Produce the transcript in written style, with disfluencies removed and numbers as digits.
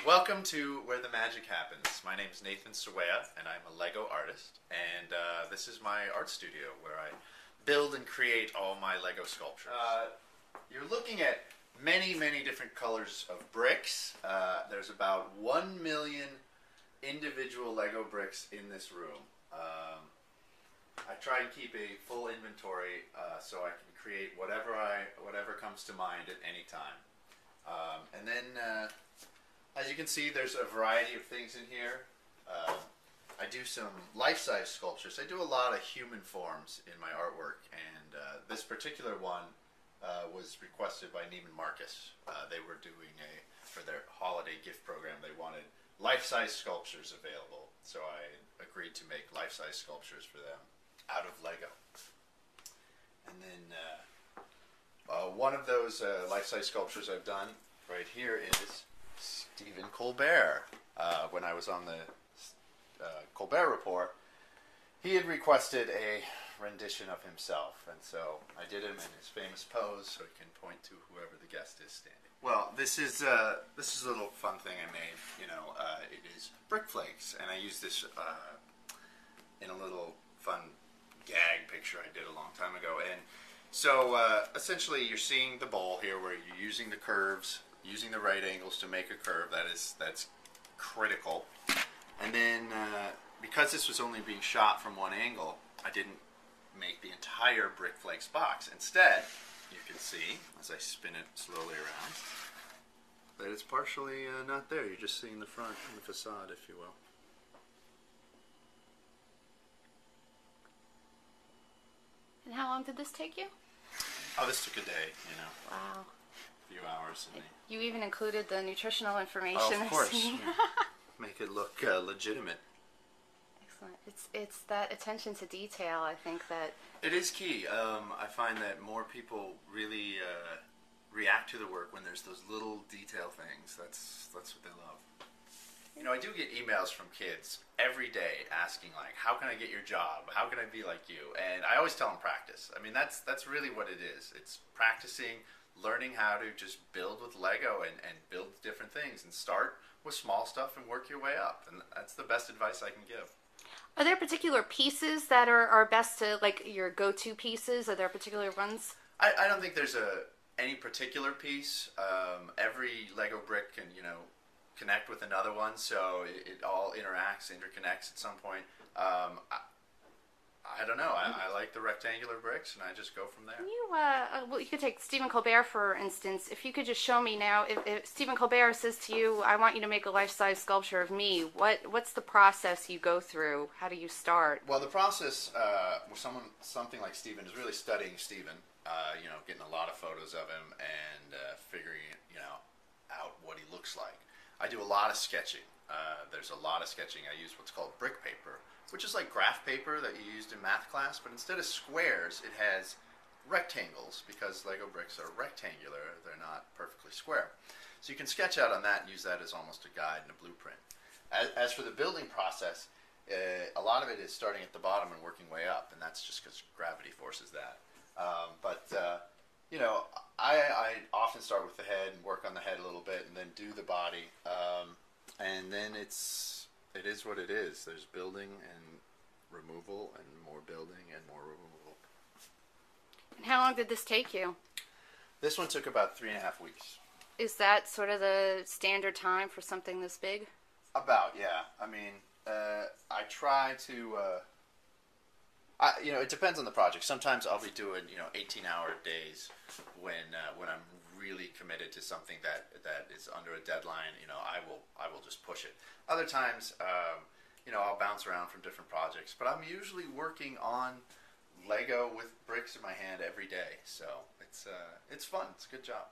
Welcome to Where the Magic Happens. My name is Nathan Sawaya, and I'm a Lego artist. And this is my art studio where I build and create all my Lego sculptures. You're looking at many, many different colors of bricks. There's about 1 million individual Lego bricks in this room. I try and keep a full inventory so I can create whatever comes to mind at any time. And then, as you can see, there's a variety of things in here. I do some life-size sculptures. I do a lot of human forms in my artwork, and this particular one was requested by Neiman Marcus. They were doing for their holiday gift program, they wanted life-size sculptures available. So I agreed to make life-size sculptures for them out of Lego. And then one of those life-size sculptures I've done right here is Stephen Colbert. When I was on the Colbert Report, he had requested a rendition of himself, and so I did him in his famous pose so he can point to whoever the guest is standing. Well, this is a little fun thing I made. It is brick flakes, and I used this in a little fun gag picture I did a long time ago. And so essentially, you're seeing the bowl here where you're using the curves, using the right angles to make a curve. That's critical. And then because this was only being shot from one angle, I didn't make the entire brick flakes box. Instead, you can see as I spin it slowly around that it's partially not there. You're just seeing the front and the facade, if you will. And how long did this take you? Oh, this took a day, Wow. A few hours. You even included the nutritional information. Oh, of course. Make it look legitimate. Excellent. It's that attention to detail, I think, that... It is key. I find that more people really react to the work when there's those little detail things. That's what they love. I do get emails from kids every day asking, like, how can I get your job? How can I be like you? And I always tell them practice. I mean, that's really what it is. It's practicing, learning how to just build with Lego and build different things and start with small stuff and work your way up. And that's the best advice I can give. Are there particular pieces that are best to, like, your go-to pieces? Are there particular ones? I don't think there's any particular piece. Every Lego brick can, connect with another one, so it all interconnects at some point. I don't know. I like the rectangular bricks, and I just go from there. Well, you could take Stephen Colbert, for instance. If you could just show me now, if Stephen Colbert says to you, I want you to make a life-size sculpture of me, what's the process you go through? How do you start? Well, the process with something like Stephen is really studying Stephen, getting a lot of photos of him and figuring, out what he looks like. I do a lot of sketching. There's a lot of sketching. I use what's called brick paper, which is like graph paper that you used in math class, but instead of squares, it has rectangles because Lego bricks are rectangular. They're not perfectly square. So you can sketch out on that and use that as almost a guide and a blueprint. As for the building process, a lot of it is starting at the bottom and working way up, and that's just because gravity forces that. I often start with the head and work on the head a little bit and then do the body. And then it is what it is. There's building and removal and more building and more removal. And how long did this take you? This one took about 3.5 weeks. Is that sort of the standard time for something this big? About, yeah. I mean, I try to... it depends on the project. Sometimes I'll be doing, 18-hour days when I'm really committed to something that is under a deadline. I will just push it. Other times, I'll bounce around from different projects. But I'm usually working on Lego with bricks in my hand every day. So it's fun. It's a good job.